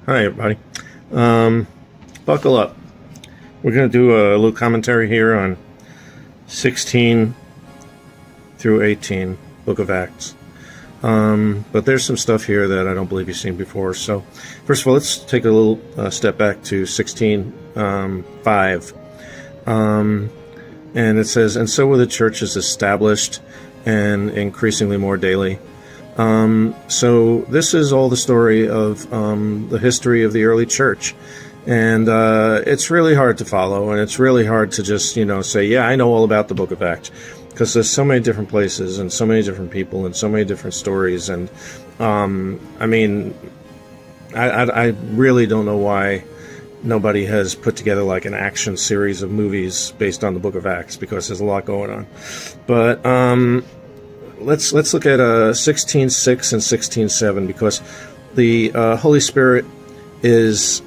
Hi, everybody. Um, Buckle up. We're going to do a little commentary here on 16 through 18, Book of Acts. But there's some stuff here that I don't believe you've seen before. So, first of all, let's take a little step back to 16:5. And it says, "And so were the churches established and increasingly more daily." So this is all the story of the history of the early church. And it's really hard to follow, and it's really hard to just, say, yeah, I know all about the Book of Acts, because there's so many different places and so many different people and so many different stories. And I really don't know why nobody has put together like an action series of movies based on the Book of Acts, because there's a lot going on. But let's look at 16:6 and 16:7, because the Holy Spirit is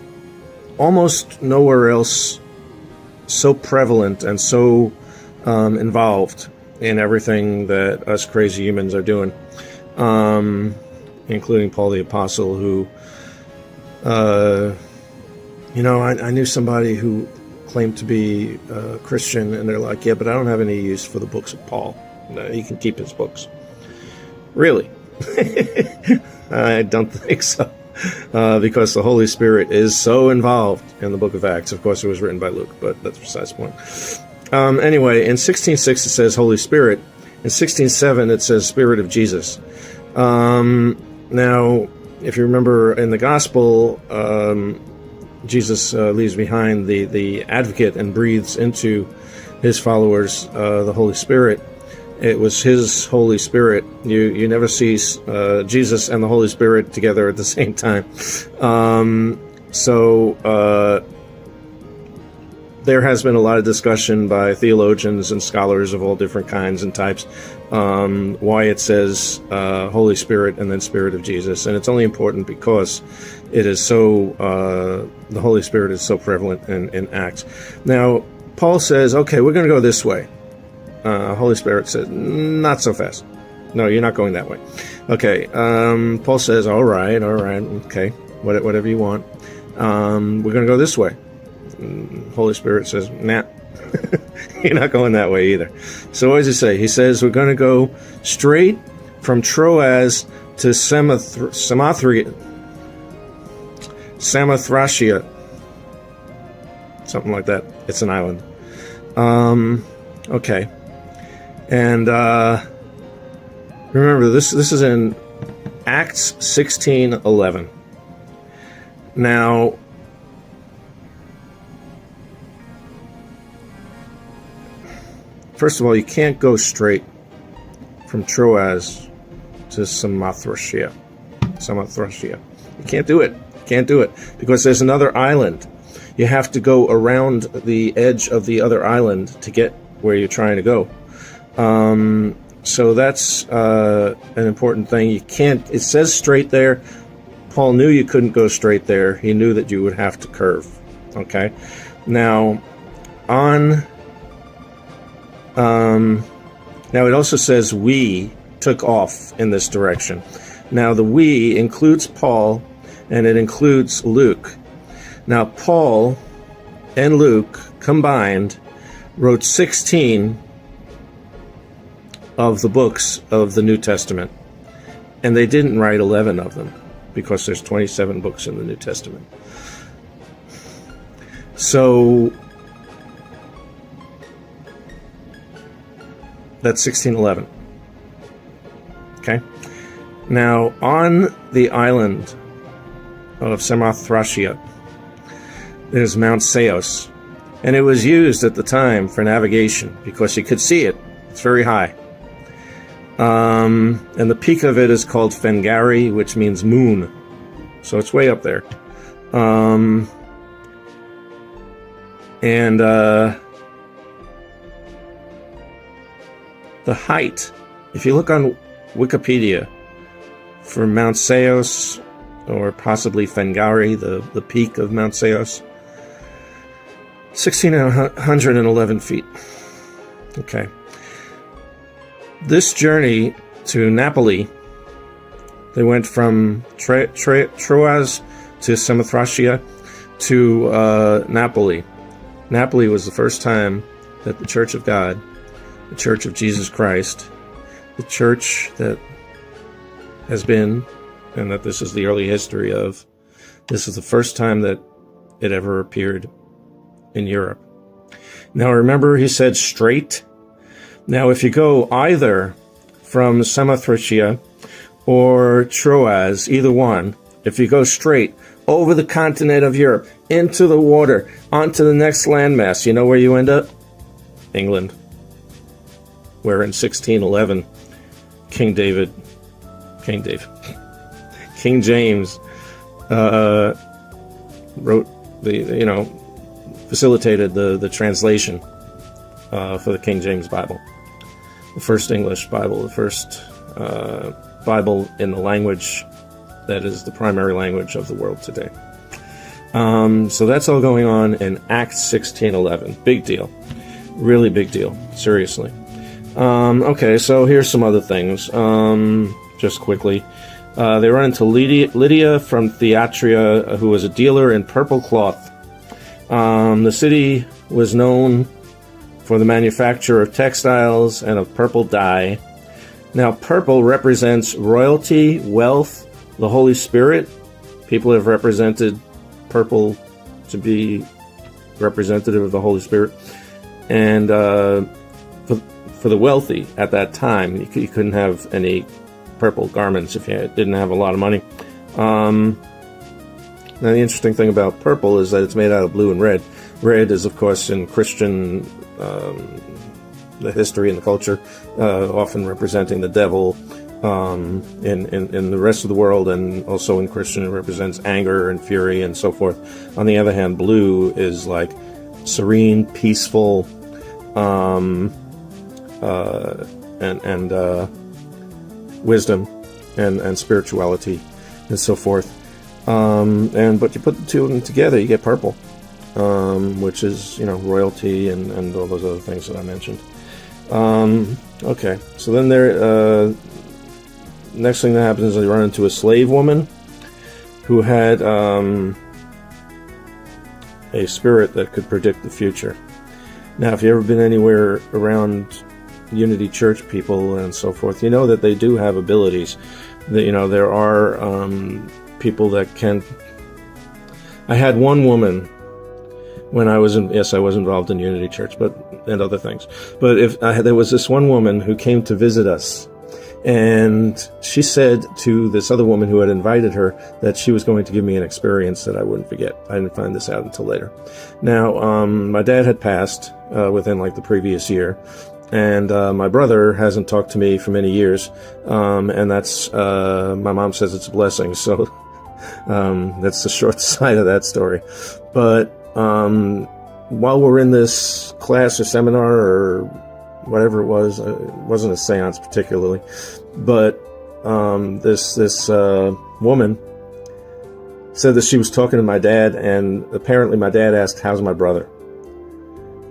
almost nowhere else so prevalent and so involved in everything that us crazy humans are doing, including Paul the Apostle, who, I knew somebody who claimed to be a Christian, and they're like, yeah, but I don't have any use for the books of Paul. No, he can keep his books. Really? I don't think so. Because the Holy Spirit is so involved in the Book of Acts. Of course, it was written by Luke, but that's besides the point. Anyway, in 16:6 it says Holy Spirit. In 16:7 it says Spirit of Jesus. Now, if you remember in the Gospel, Jesus leaves behind the advocate and breathes into his followers the Holy Spirit. It was his Holy Spirit. You never see Jesus and the Holy Spirit together at the same time. There has been a lot of discussion by theologians and scholars of all different kinds and types why it says Holy Spirit and then Spirit of Jesus. And it's only important because it is so, the Holy Spirit is so prevalent in Acts. Now, Paul says, okay, we're going to go this way. Holy Spirit says, not so fast. No, you're not going that way. Okay. Paul says, all right. Okay. Whatever you want. We're going to go this way. Holy Spirit says, nah, you're not going that way either. So what does he say? He says, we're going to go straight from Troas to Samothracia. Something like that. It's an island. Okay. And remember, this is in Acts 16:11. Now, first of all, you can't go straight from Troas to Samothracia. You can't do it. Because there's another island. You have to go around the edge of the other island to get where you're trying to go. So that's an important thing. You can't, it says straight there. Paul knew you couldn't go straight there. He knew that you would have to curve. Okay? Now, now it also says we took off in this direction. Now, the we includes Paul, and it includes Luke. Now, Paul and Luke combined wrote 16 of the books of the New Testament, and they didn't write 11 of them, because there's 27 books in the New Testament. So that's 1611. Okay? Now, on the island of Samothracia, there's Mount Seos, and it was used at the time for navigation because you could see it. It's very high. And the peak of it is called Fengari, which means moon. So it's way up there. The height, if you look on Wikipedia for Mount Seos, or possibly Fengari, the peak of Mount Seos, 1,611 feet. Okay. This journey to Napoli, they went from Troas to Samothracia, to Napoli. Napoli was the first time that the Church of God, the Church of Jesus Christ, the church that has been, and that this is the early history of, this is the first time that it ever appeared in Europe. Now remember, he said straight. Now if you go either from Samothracia or Troas, either one, if you go straight over the continent of Europe, into the water, onto the next landmass, you know where you end up? England. Where in 1611, King James wrote facilitated the translation for the King James Bible, the first English Bible, the first Bible in the language that is the primary language of the world today. So that's all going on in Acts 16:11. Big deal. Really big deal. Seriously. Okay, so here's some other things. Just quickly. They run into Lydia from Thyatira, who was a dealer in purple cloth. The city was known for the manufacture of textiles and of purple dye. Now, purple represents royalty, wealth, the Holy Spirit. People have represented purple to be representative of the Holy Spirit. And for the wealthy at that time, you couldn't have any purple garments if you didn't have a lot of money. Now, the interesting thing about purple is that it's made out of blue and red. Red is, of course, in Christian the history and the culture, often representing the devil. In the rest of the world, and also in Christian, it represents anger and fury and so forth. On the other hand, blue is like serene, peaceful, and wisdom and spirituality and so forth. But you put the two of them together, you get purple, which is royalty and all those other things that I mentioned. Okay, so then next thing that happens is they run into a slave woman who had a spirit that could predict the future. Now, if you've ever been anywhere around Unity Church people and so forth, you know that they do have abilities. There are people that can. I had one woman when I was I was involved in Unity Church, and other things. But there was this one woman who came to visit us. And she said to this other woman who had invited her that she was going to give me an experience that I wouldn't forget. I didn't find this out until later. Now, my dad had passed within the previous year, and my brother hasn't talked to me for many years, and that's my mom says it's a blessing. So that's the short side of that story. But while we're in this class or seminar or whatever it wasn't a seance particularly, but this woman said that she was talking to my dad, and apparently my dad asked, "How's my brother?"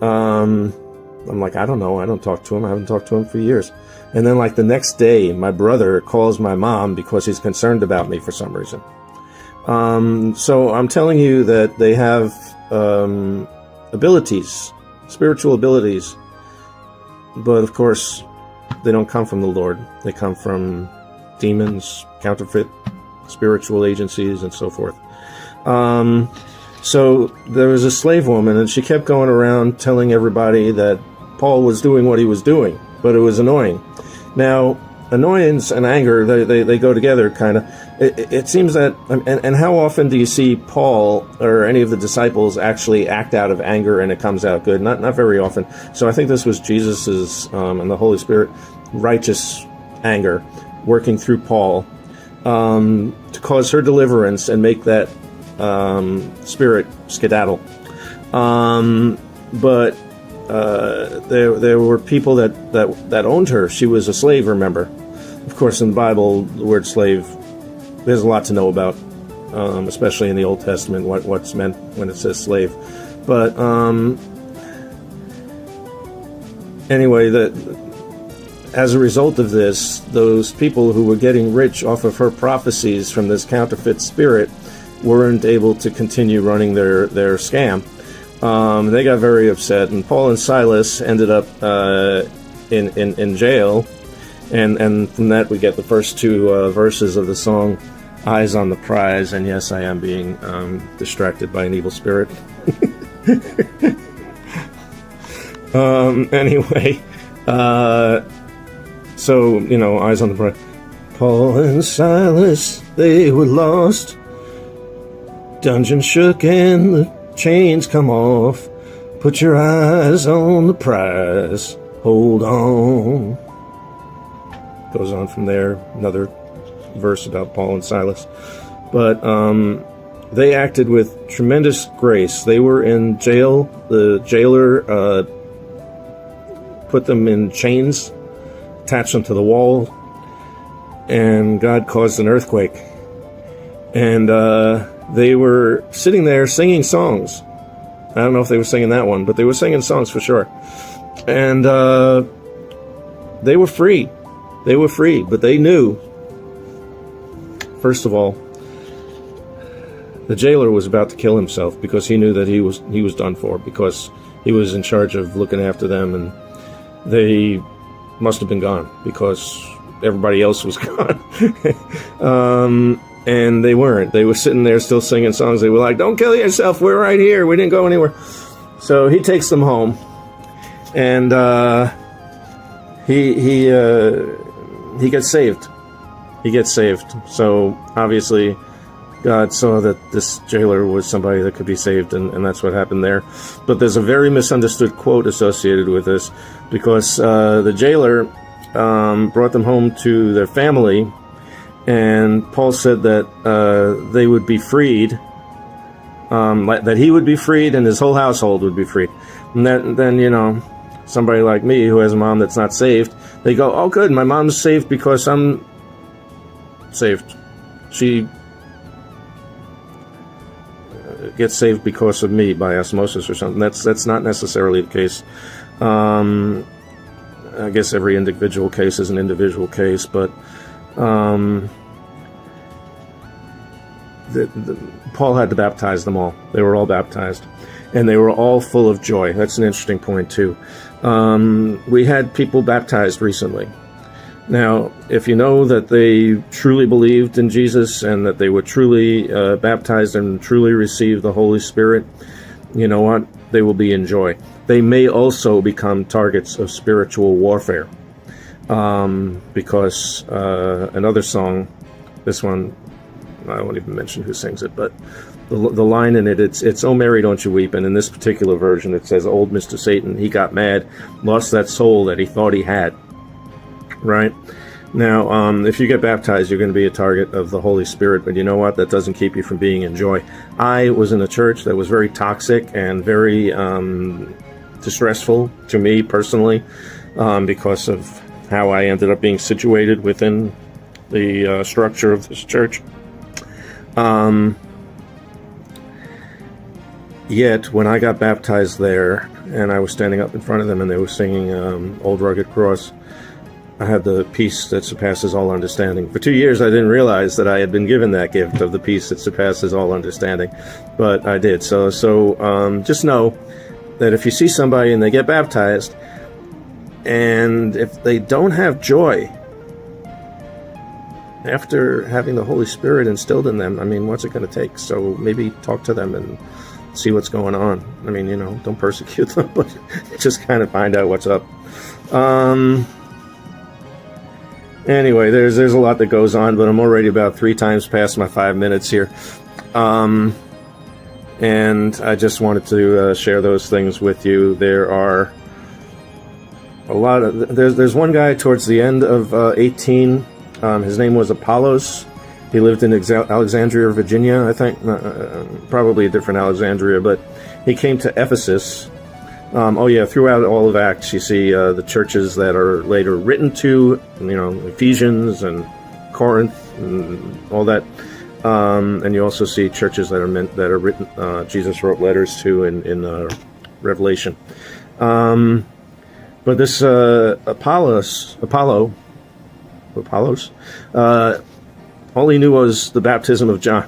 I'm like, I don't know. I don't talk to him. I haven't talked to him for years. And then the next day, my brother calls my mom because he's concerned about me for some reason. So I'm telling you that they have abilities, spiritual abilities. But of course, they don't come from the Lord. They come from demons, counterfeit spiritual agencies, and so forth. So there was a slave woman, and she kept going around telling everybody that Paul was doing what he was doing, but it was annoying. Now, annoyance and anger, they go together, kind of. It seems that, and how often do you see Paul or any of the disciples actually act out of anger and it comes out good? Not very often. So I think this was Jesus's and the Holy Spirit righteous anger working through Paul to cause her deliverance and make that spirit skedaddle. But there were people that owned her. She was a slave, remember. Of course, in the Bible, the word slave, there's a lot to know about, especially in the Old Testament, what's meant when it says slave. But anyway, as a result of this, those people who were getting rich off of her prophecies from this counterfeit spirit weren't able to continue running their scam. They got very upset, and Paul and Silas ended up in jail, and from that we get the first two verses of the song, "Eyes on the Prize." And yes, I am being distracted by an evil spirit. Anyway, so, eyes on the prize. Paul and Silas, they were lost. Dungeon shook and the chains come off. Put your eyes on the prize. Hold on. Goes on from there. Another verse about Paul and Silas. But they acted with tremendous grace. They were in jail. The jailer put them in chains, attached them to the wall, and God caused an earthquake. And they were sitting there singing songs. I don't know if they were singing that one, but they were singing songs for sure. And they were free. They were free, but they knew, first of all, the jailer was about to kill himself, because he knew that he was done for, because he was in charge of looking after them, and they must have been gone because everybody else was gone. And they weren't. They were sitting there still singing songs. They were like, "Don't kill yourself. We're right here. We didn't go anywhere." So he takes them home, and he gets saved. He gets saved. So obviously God saw that this jailer was somebody that could be saved, and that's what happened there. But there's a very misunderstood quote associated with this, because the jailer brought them home to their family, and Paul said that they would be freed, that he would be freed and his whole household would be freed. And then, somebody like me who has a mom that's not saved, they go, "Oh, good, my mom's saved because I'm saved. She gets saved because of me by osmosis or something." That's not necessarily the case. I guess every individual case is an individual case, but Paul had to baptize them all. They were all baptized, and they were all full of joy. That's an interesting point too. We had people baptized recently. Now, if you know that they truly believed in Jesus and that they were truly baptized and truly received the Holy Spirit, you know what? They will be in joy. They may also become targets of spiritual warfare, because another song, this one, I won't even mention who sings it, but the line in it, it's "Oh Mary, don't you weep," and in this particular version it says, "Old Mr. Satan, he got mad, lost that soul that he thought he had." Right? Now, if you get baptized, you're going to be a target of the Holy Spirit, but you know what? That doesn't keep you from being in joy. I was in a church that was very toxic and very distressful to me personally, because of how I ended up being situated within the structure of this church. Yet, when I got baptized there, and I was standing up in front of them, and they were singing Old Rugged Cross, I had the peace that surpasses all understanding. For 2 years, I didn't realize that I had been given that gift of the peace that surpasses all understanding, but I did. So just know that if you see somebody and they get baptized, and if they don't have joy after having the Holy Spirit instilled in them, I mean, what's it going to take? So maybe talk to them and see what's going on. I mean, don't persecute them, but just kind of find out what's up. Anyway, there's a lot that goes on, but I'm already about 3 times past my 5 minutes here. And I just wanted to share those things with you. There are a lot of... There's one guy towards the end of 18. His name was Apollos. He lived in Alexandria, Virginia, I think. Probably a different Alexandria, but he came to Ephesus. Throughout all of Acts, you see the churches that are later written to, Ephesians and Corinth and all that. And you also see churches that are written, Jesus wrote letters to in Revelation. But this Apollos, all he knew was the baptism of John.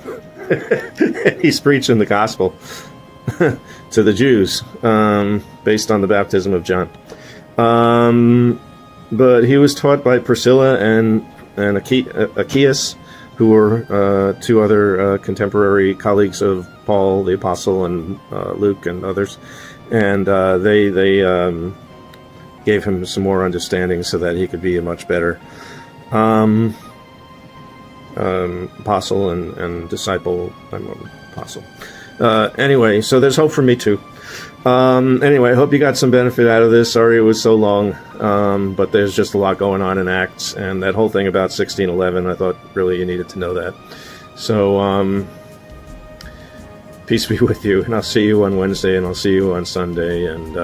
He's preaching the gospel to the Jews, based on the baptism of John. But he was taught by Priscilla and Achaeus, who were two other contemporary colleagues of Paul the Apostle and Luke and others. And they gave him some more understanding so that he could be a much better apostle and disciple. I'm an apostle. Anyway, so there's hope for me too. Anyway, I hope you got some benefit out of this. Sorry it was so long, but there's just a lot going on in Acts, and that whole thing about 1611, I thought really you needed to know that. So, peace be with you, and I'll see you on Wednesday, and I'll see you on Sunday, and